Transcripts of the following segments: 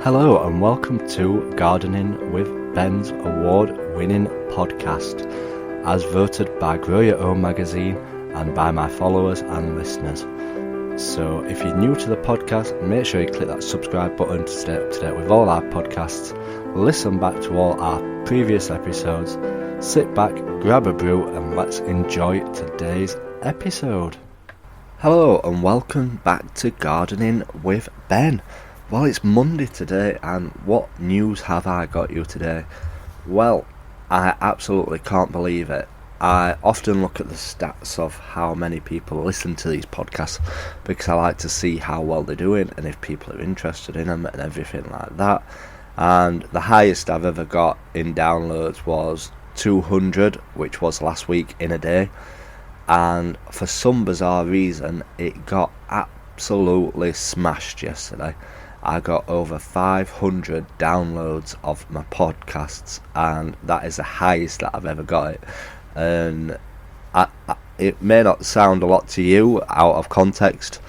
Hello and welcome to Gardening with Ben's award-winning podcast, as voted by Grow Your Own magazine and by my followers and listeners. So if you're new to the podcast, make sure you click that subscribe button to stay up to date with all our podcasts, listen back to all our previous episodes, sit back, grab a brew and let's enjoy today's episode. Hello and welcome back to Gardening with Ben. Well, it's Monday today, and what news have I got you today? Well, I absolutely can't believe it. I often look at the stats of how many people listen to these podcasts because I like to see how well they're doing and if people are interested in them and everything like that. And the highest I've ever got in downloads was 200, which was last week in a day. And for some bizarre reason, it got absolutely smashed yesterday. I got over 500 downloads of my podcasts, and that is the highest that I've ever got it. And it may not sound a lot to you out of context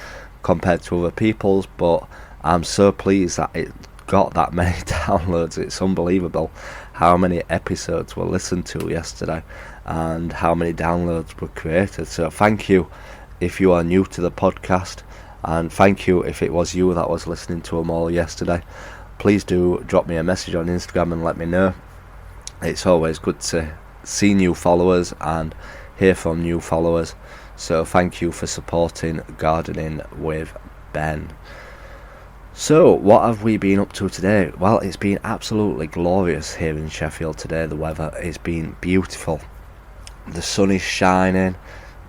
compared to other people's, but I'm so pleased that it got that many downloads. It's unbelievable how many episodes were listened to yesterday and how many downloads were created. So thank you if you are new to the podcast. And thank you if it was you that was listening to them all yesterday. Please do drop me a message on Instagram and let me know. It's always good to see new followers and hear from new followers. So thank you for supporting Gardening with Ben. So what have we been up to today? Well, it's been absolutely glorious here in Sheffield today. The weather has been beautiful. The sun is shining.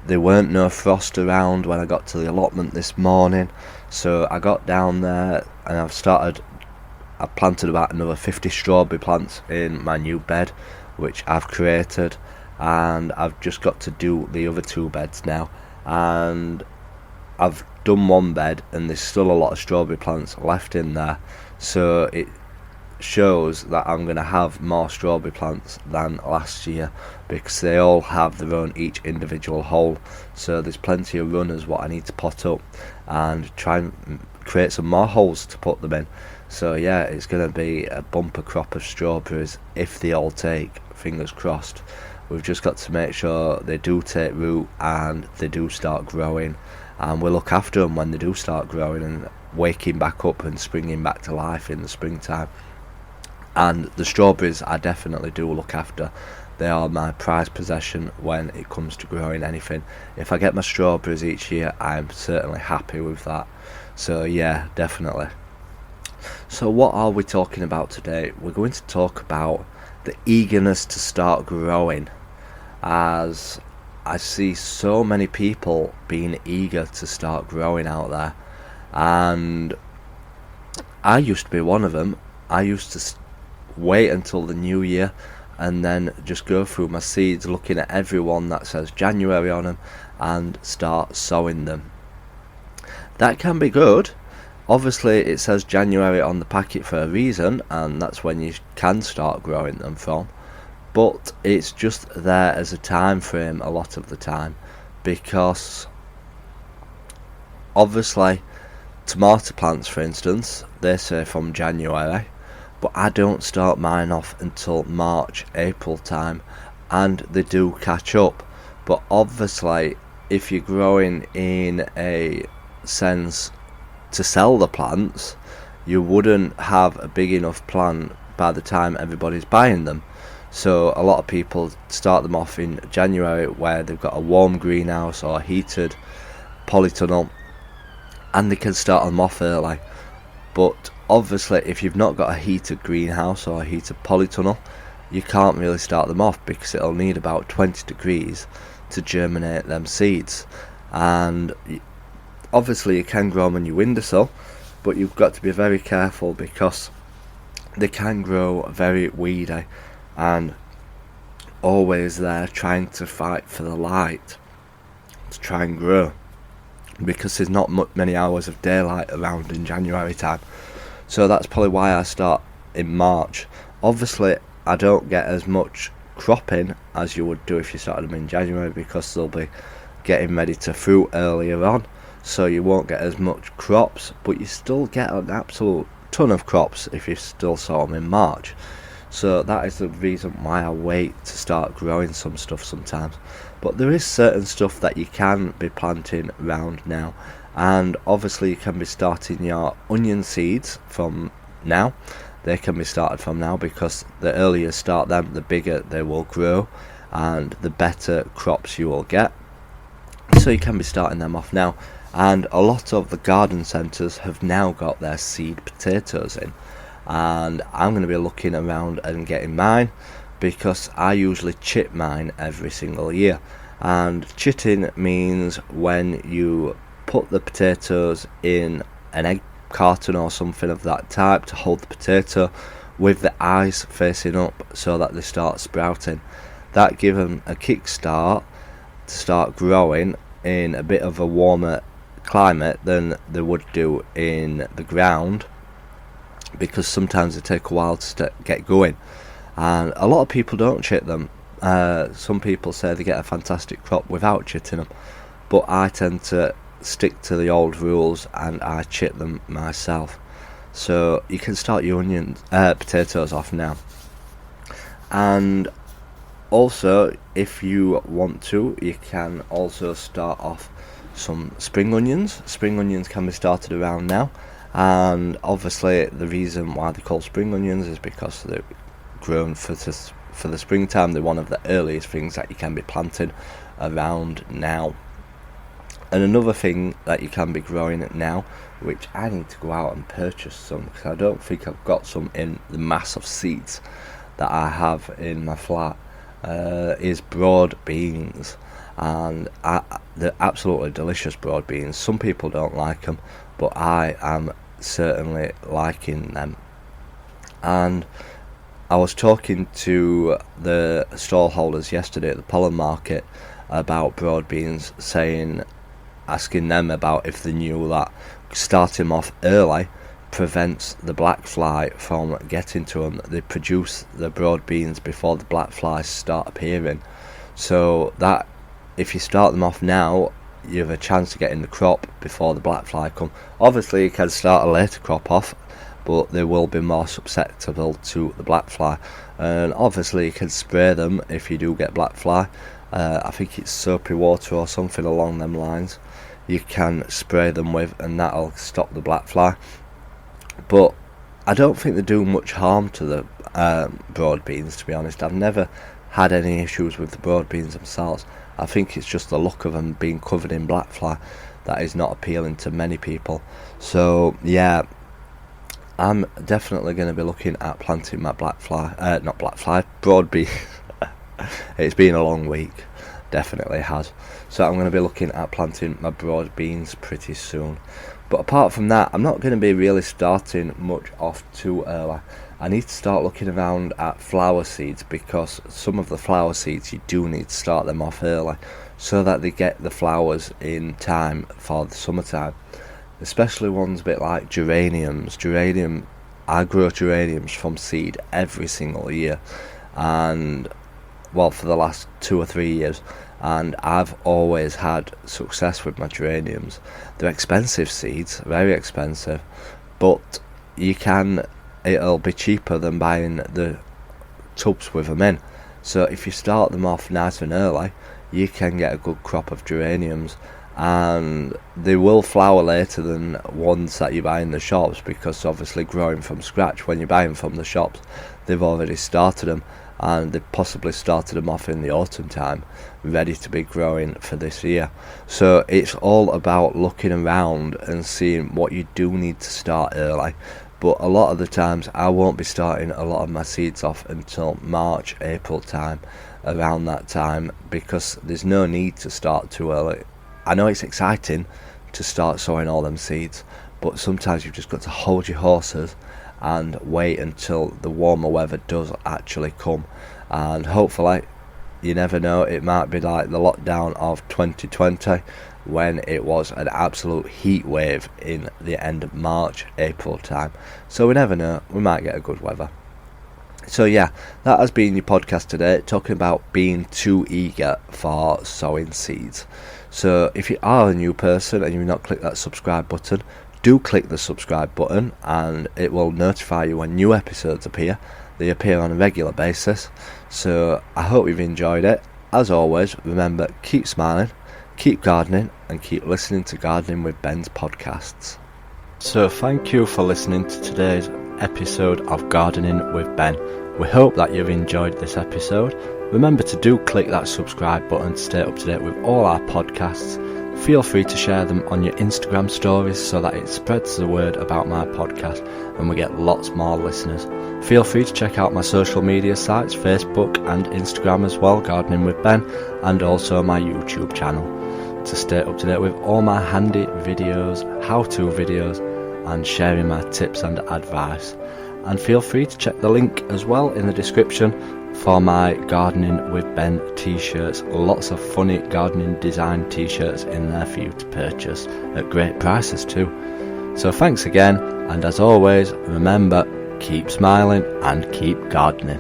There weren't no frost around when I got to the allotment this morning, so I got down there and I've planted about another 50 strawberry plants in my new bed, which I've created, and I've just got to do the other two beds now. And I've done one bed and there's still a lot of strawberry plants left in there, so it shows that I'm going to have more strawberry plants than last year because they all have their own each individual hole, so there's plenty of runners what I need to pot up and try and create some more holes to put them in. So yeah, it's going to be a bumper crop of strawberries if they all take, fingers crossed. We've just got to make sure they do take root and they do start growing, and we'll look after them when they do start growing and waking back up and springing back to life in the springtime. And the strawberries I definitely do look after. They are my prized possession when it comes to growing anything. If I get my strawberries each year, I'm certainly happy with that. So yeah, definitely. So what are we talking about today? We're going to talk about the eagerness to start growing, as I see so many people being eager to start growing out there. And I used to be one of them. I used to wait until the new year and then just go through my seeds looking at everyone that says January on them and start sowing them. That can be good. Obviously it says January on the packet for a reason, and that's when you can start growing them from, but it's just there as a time frame a lot of the time, because obviously tomato plants, for instance, they say from January, but I don't start mine off until March, April time, and they do catch up. But obviously, if you're growing in a sense to sell the plants, you wouldn't have a big enough plant by the time everybody's buying them. So a lot of people start them off in January where they've got a warm greenhouse or a heated polytunnel, and they can start them off early. But obviously if you've not got a heated greenhouse or a heated polytunnel, you can't really start them off because it'll need about 20 degrees to germinate them seeds. And obviously you can grow them on your windowsill, but you've got to be very careful because they can grow very weedy and always there trying to fight for the light to try and grow, because there's not many hours of daylight around in January time. So that's probably why I start in March. Obviously I don't get as much cropping as you would do if you started them in January, because they'll be getting ready to fruit earlier on, so you won't get as much crops, but you still get an absolute ton of crops if you still sow them in March. So that is the reason why I wait to start growing some stuff sometimes. But there is certain stuff that you can be planting around now, and obviously you can be starting your onion seeds from now. They can be started from now, because the earlier you start them, the bigger they will grow and the better crops you will get. So you can be starting them off now, and a lot of the garden centres have now got their seed potatoes in, and I'm going to be looking around and getting mine, because I usually chit mine every single year. And chitting means when you put the potatoes in an egg carton or something of that type to hold the potato with the eyes facing up so that they start sprouting. That gives them a kick start to start growing in a bit of a warmer climate than they would do in the ground, because sometimes they take a while to get going, and a lot of people don't chit them. Some people say they get a fantastic crop without chitting them, but I tend to stick to the old rules and I chit them myself. So you can start your potatoes off now. And also, if you want to, you can also start off some spring onions. Spring onions can be started around now, and obviously the reason why they're called spring onions is because they're grown for the springtime. They're one of the earliest things that you can be planting around now. And another thing that you can be growing now, which I need to go out and purchase some, because I don't think I've got some in the mass of seeds that I have in my flat, is broad beans. And they're absolutely delicious, broad beans. Some people don't like them, but I am certainly liking them. And I was talking to the stallholders yesterday at the pollen market about broad beans, asking them about if they knew that starting them off early prevents the black fly from getting to them. They produce the broad beans before the black flies start appearing, so that if you start them off now, you have a chance to get in the crop before the black fly come. Obviously you can start a later crop off, but they will be more susceptible to the black fly. And obviously you can spray them if you do get black fly. I think it's soapy water or something along them lines you can spray them with, and that'll stop the black fly. But I don't think they do much harm to the broad beans, to be honest. I've never had any issues with the broad beans themselves. I think it's just the look of them being covered in black fly that is not appealing to many people. So yeah, I'm definitely going to be looking at planting my broad beans. It's been a long week, definitely has. So I'm going to be looking at planting my broad beans pretty soon. But apart from that, I'm not going to be really starting much off too early. I need to start looking around at flower seeds, because some of the flower seeds you do need to start them off early so that they get the flowers in time for the summertime. Especially ones a bit like geraniums. I grow geraniums from seed every single year, and well, for the last 2 or 3 years, and I've always had success with my geraniums. They're expensive seeds, very expensive, but it'll be cheaper than buying the tubs with them in. So if you start them off nice and early, you can get a good crop of geraniums, and they will flower later than ones that you buy in the shops, because obviously growing from scratch, when you buy them from the shops, they've already started them, and they possibly started them off in the autumn time, ready to be growing for this year. So it's all about looking around and seeing what you do need to start early. But a lot of the times I won't be starting a lot of my seeds off until March, April time, around that time, because there's no need to start too early. I know it's exciting to start sowing all them seeds, but sometimes you've just got to hold your horses and wait until the warmer weather does actually come. And hopefully, you never know, it might be like the lockdown of 2020, when it was an absolute heat wave in the end of March, April time. So we never know, we might get a good weather. So yeah, that has been your podcast today, talking about being too eager for sowing seeds. So if you are a new person and you've not clicked that subscribe button, do click the subscribe button and it will notify you when new episodes appear. They appear on a regular basis, so I hope you've enjoyed it. As always, remember, keep smiling, keep gardening, and keep listening to Gardening with Ben's podcasts. So thank you for listening to today's episode of Gardening with Ben. We hope that you've enjoyed this episode. Remember to do click that subscribe button to stay up to date with all our podcasts. Feel free to share them on your Instagram stories so that it spreads the word about my podcast and we get lots more listeners. Feel free to check out my social media sites, Facebook and Instagram as well, Gardening with Ben, and also my YouTube channel, to stay up to date with all my handy videos, how-to videos, and sharing my tips and advice. And feel free to check the link as well in the description for my Gardening with Ben t-shirts. Lots of funny gardening design t-shirts in there for you to purchase at great prices too. So thanks again, and as always, remember, keep smiling and keep gardening.